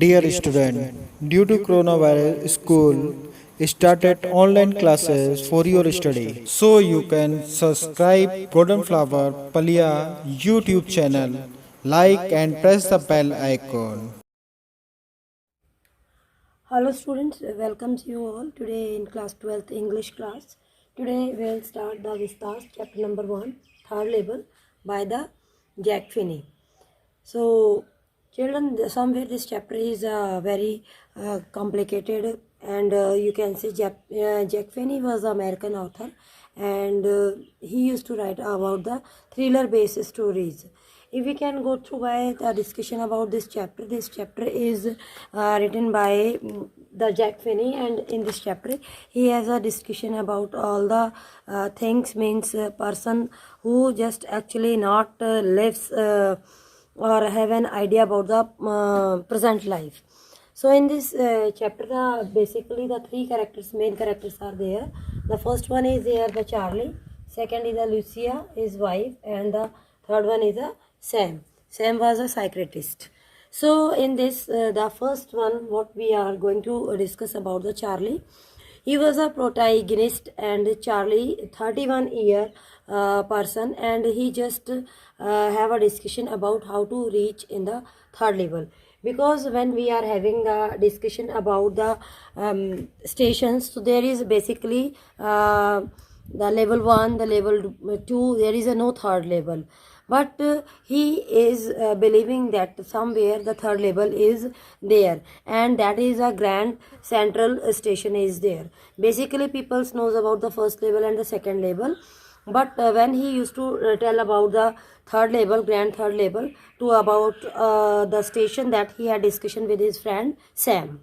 Dear student, due to coronavirus, school started online classes for your study. So you can subscribe Golden Flower Palia YouTube channel, like and press the bell icon. Hello students, welcome you all today in class 12th English class. Today we will start the Vistas chapter number 1, third level by the Jack Finney. So children, somewhere this chapter is very complicated and you can see Jack Finney was an American author and he used to write about the thriller based stories. If we can go through by the discussion about this chapter is written by the Jack Finney, and in this chapter he has a discussion about all the things, means person who just actually not lives or have an idea about the present life. So in this chapter, basically the three main characters are there. The first one is here the Charlie, second is the Lucia, his wife, and the third one is the Sam. Sam was a psychiatrist. So in this, the first one, what we are going to discuss about the Charlie. He was a protagonist, and Charlie, 31-year person, and he just have a discussion about how to reach in the third level. Because when we are having a discussion about the stations, so there is basically the level 1, the level 2, there is a no third level. But he is believing that somewhere the third level is there, and that is a Grand Central Station is there. Basically people knows about the first level and the second level, but when he used to tell about the third level, grand third level, to about the station, that he had discussion with his friend Sam.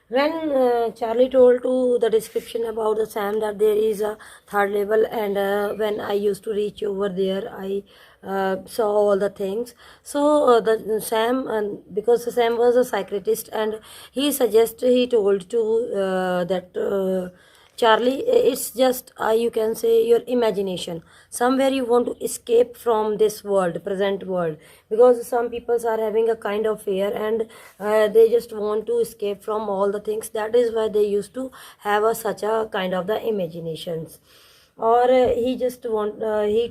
When Charlie told to the description about the Sam that there is a third level, and when I used to reach over there, I saw all the things. So the Sam, because Sam was a psychiatrist, and he told to that Charlie, it's just you can say your imagination. Somewhere you want to escape from this world, present world, because some people are having a kind of fear, and they just want to escape from all the things. That is why they used to have such a kind of the imaginations. Or he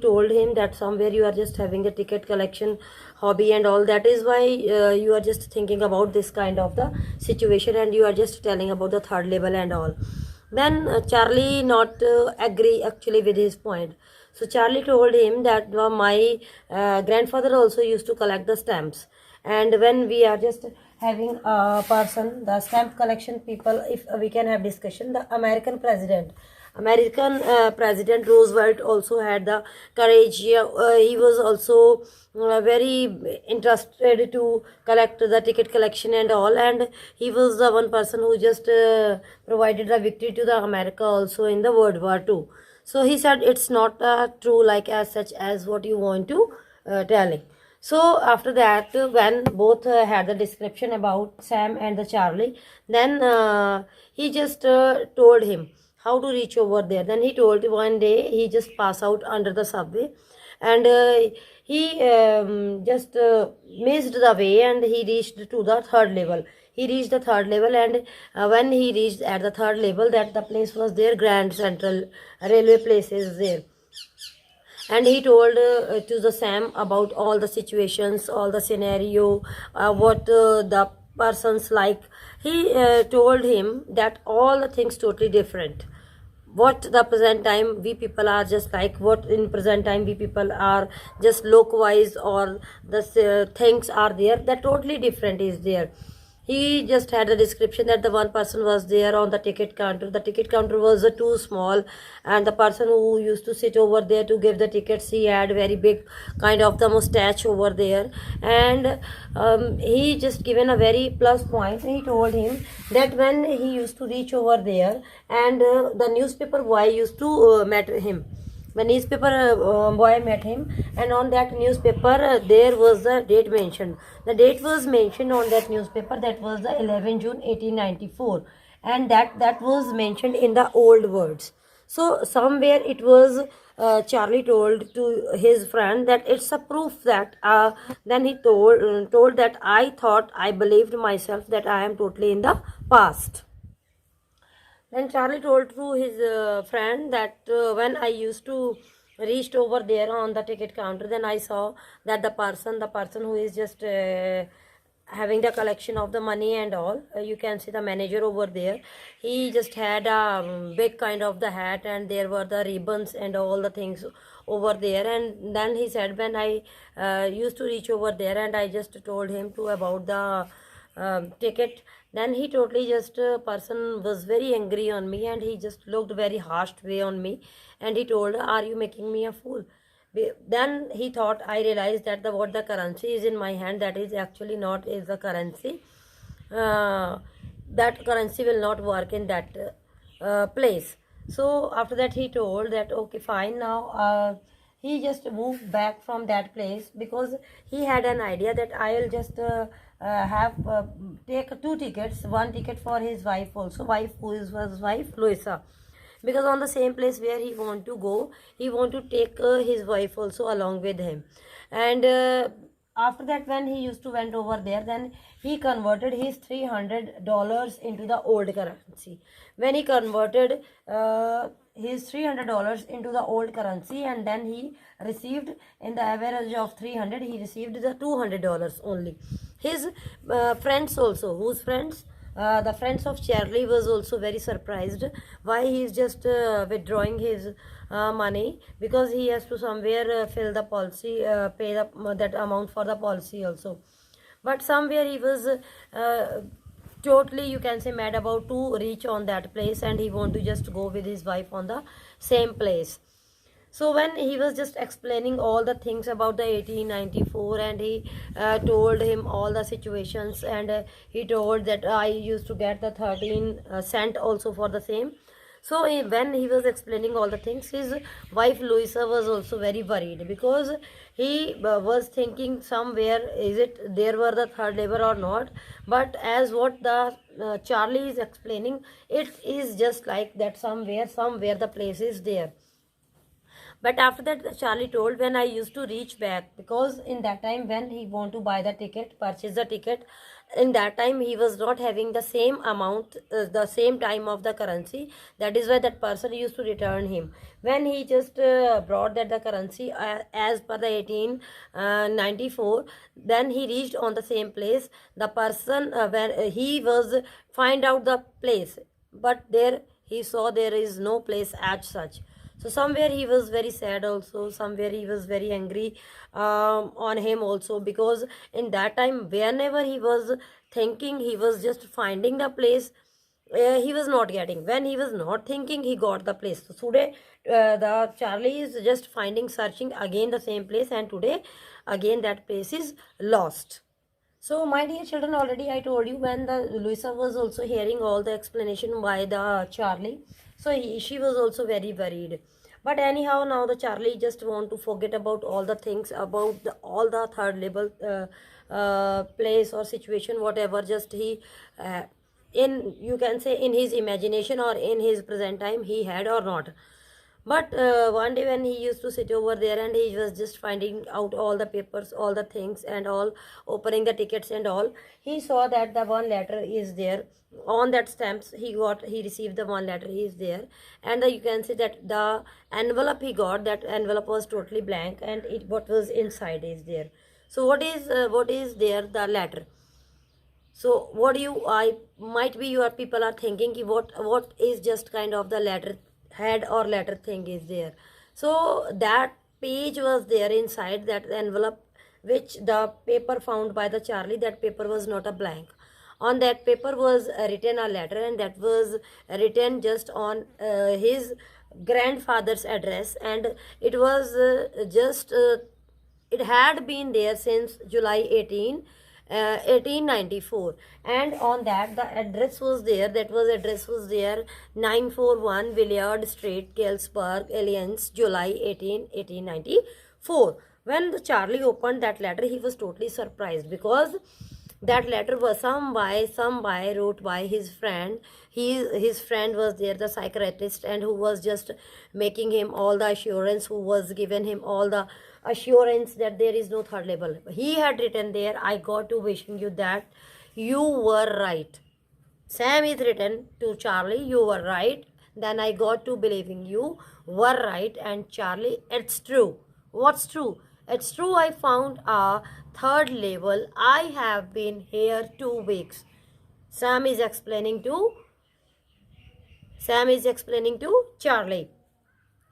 told him that somewhere you are just having a ticket collection hobby and all. That is why you are just thinking about this kind of the situation, and you are just telling about the third level and all. Then Charlie not agree actually with his point. So Charlie told him that my grandfather also used to collect the stamps, and when we are just having a person, the stamp collection people, if we can have discussion, the American President Roosevelt also had the courage. He was also very interested to collect the ticket collection and all, and he was the one person who just provided the victory to the America also in the World War II. So he said it's not true like as such as what you want to telling. So after that, when both had the description about Sam and the Charlie, then he just told him how to reach over there. Then he told one day he just pass out under the subway, and he just missed the way, and he reached to the third level. He reached the third level, and when he reached at the third level, that the place was there, Grand Central Railway place is there. And he told to the Sam about all the situations, all the scenario, what the persons like. He told him that all the things totally different. What the present time we people are just like, what in present time we people are just look-wise, or the things are there, that totally different is there. He just had a description that the one person was there on the ticket counter. The ticket counter was too small, and the person who used to sit over there to give the tickets, he had very big kind of the mustache over there. And he just given a very plus point. He told him that when he used to reach over there, and the newspaper boy used to met him. The newspaper boy met him, and on that newspaper there was the date mentioned. The date was mentioned on that newspaper, that was the 11 June 1894, and that was mentioned in the old words. So somewhere it was Charlie told to his friend that it's a proof that then he told that I believed myself that I am totally in the past. Then Charlie told to his friend that when I used to reached over there on the ticket counter, then I saw that the person who is just having the collection of the money and all, you can see the manager over there. He just had a big kind of the hat, and there were the ribbons and all the things over there. And then he said, when I used to reach over there, and I just told him to about the ticket, then he totally just person was very angry on me, and he just looked very harsh way on me, and he told, are you making me a fool? Then he thought, I realized that the what the currency is in my hand, that is actually not is the currency. uh, that currency will not work in that place. So after that he told that okay fine, now he just moved back from that place, because he had an idea that I'll just have take two tickets, one ticket for his wife also, wife who is his wife Louisa, because on the same place where he want to go, he want to take his wife also along with him. And after that, when he used to went over there, then he converted his $300 into the old currency. When he converted his $300 into the old currency, and then he received in the average of 300, he received the $200 only. His friends also, whose friends, the friends of Charlie was also very surprised why he is just withdrawing his money, because he has to somewhere fill the policy, pay that amount for the policy also. But somewhere he was totally, you can say, mad about to reach on that place, and he want to just go with his wife on the same place. So when he was just explaining all the things about the 1894, and he told him all the situations, and he told that I used to get the 13 cent also for the same. So when he was explaining all the things, his wife Louisa was also very worried, because he was thinking somewhere is it there were the third labor or not. But as what the Charlie is explaining, it is just like that somewhere the place is there. But after that Charlie told, when I used to reach back, because in that time when he want to buy the ticket, purchase the ticket, in that time he was not having the same amount, the same time of the currency. That is why that person used to return him. When he just brought that the currency as per the 1894, then he reached on the same place. The person when he was find out the place, but there he saw there is no place as such. So somewhere he was very sad also, somewhere he was very angry on him also, because in that time whenever he was thinking, he was just finding the place, he was not getting. When he was not thinking, he got the place. So today the Charlie is just finding, searching again the same place, and today again that place is lost. So, my dear children, already I told you, when the Louisa was also hearing all the explanation by the Charlie, so she was also very worried. But anyhow, now the Charlie just want to forget about all the things about all the third level place or situation, whatever. Just he in, you can say, in his imagination or in his present time he had or not. But one day when he used to sit over there, and he was just finding out all the papers, all the things and all, opening the tickets and all, he saw that the one letter is there on that stamps. He received the one letter is there, and you can see that the envelope he got, that envelope was totally blank, and it what was inside is there. So what is there, the letter. So what you, I might be, your people are thinking ki what is just kind of the letter head or letter thing is there. So that page was there inside that envelope, which the paper found by the Charlie, that paper was not a blank. On that paper was written a letter, and that was written just on his grandfather's address, and it was it had been there since July 1894. And on that the address was there, address was there, 941 Villiard Street, Galesburg, Alliance, July 1894. When the Charlie opened that letter, he was totally surprised, because That letter was some by wrote by his friend. His friend was there, the psychiatrist, and who was just making him all the assurance, who was given him all the assurance that there is no third label. He had written there, I got to wishing you that you were right. Sam is written to Charlie, you were right. Then I got to believing you were right. And Charlie, it's true. What's true? It's true, I found a third label. I have been here 2 weeks. Sam is explaining to Charlie.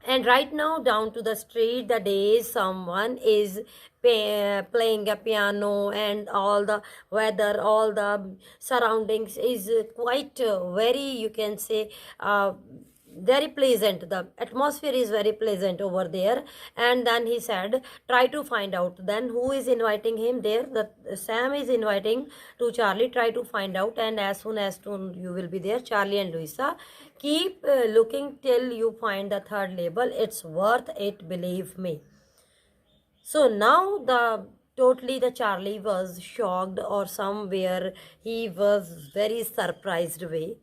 And right now, down to the street, the days someone is playing a piano, and all the weather, all the surroundings is quite very, you can say, very pleasant. The atmosphere is very pleasant over there. And then he said, try to find out. Then who is inviting him there? The Sam is inviting to Charlie, try to find out, and as soon you will be there, Charlie and Louisa, keep looking till you find the third label. It's worth it, believe me. So now the Charlie was shocked, or somewhere he was very surprised way,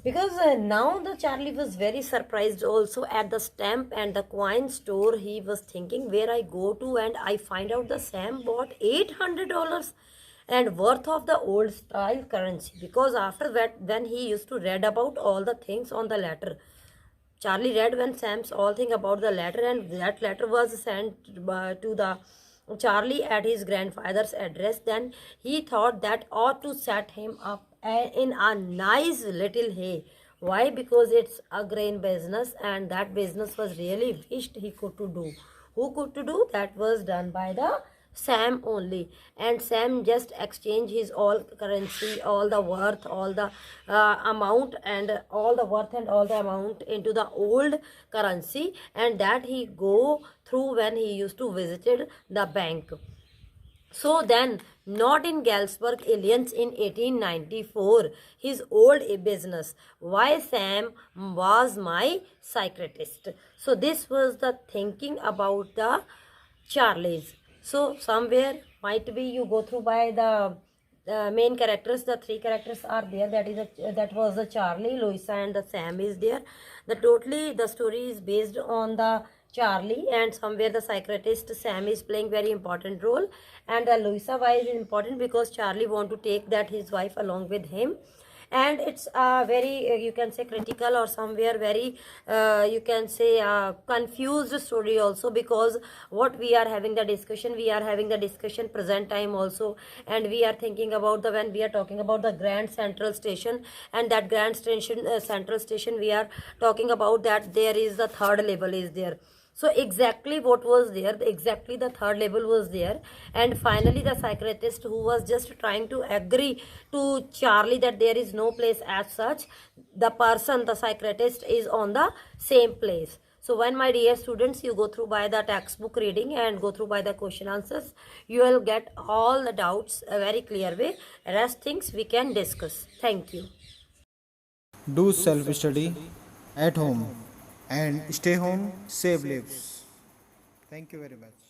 because now the Charlie was very surprised also at the stamp and the coin store. He was thinking, where I go to and I find out the Sam bought $800 and worth of the old style currency. Because after that, when he used to read about all the things on the letter, Charlie read when Sam's all thing about the letter, and that letter was sent to the Charlie at his grandfather's address. Then he thought that ought to set him up in a nice little hay. Why? Because it's a grain business, and that business was really wished he could to do. Who could to do? That was done by the Sam only. And Sam just exchanged his all currency, all the worth, all the amount, and all the worth and all the amount into the old currency, and that he go through when he used to visited the bank. So then, not in Galsburg Aliens in 1894, his old business, why Sam was my psychiatrist. So this was the thinking about the Charlies. So somewhere might be you go through by the main characters. The 3 characters are there. That was the Charlie, Louisa, and the Sam is there. The story is based on the Charlie, and somewhere the psychiatrist Sam is playing very important role. And Louisa, why is important? Because Charlie want to take that his wife along with him. And it's a very you can say critical, or somewhere very you can say confused story also, because what we are having the discussion present time also, and we are thinking about the when we are talking about the Grand Central Station, and that Grand Station Central Station, we are talking about that there is the third label is there. So exactly what was there, exactly the third label was there. And finally the psychiatrist, who was just trying to agree to Charlie that there is no place as such, the psychiatrist is on the same place. So when, my dear students, you go through by the textbook reading and go through by the question answers, you will get all the doubts a very clear way. Rest things we can discuss. Thank you. Do self study at home and stay home, save lives. Thank you very much.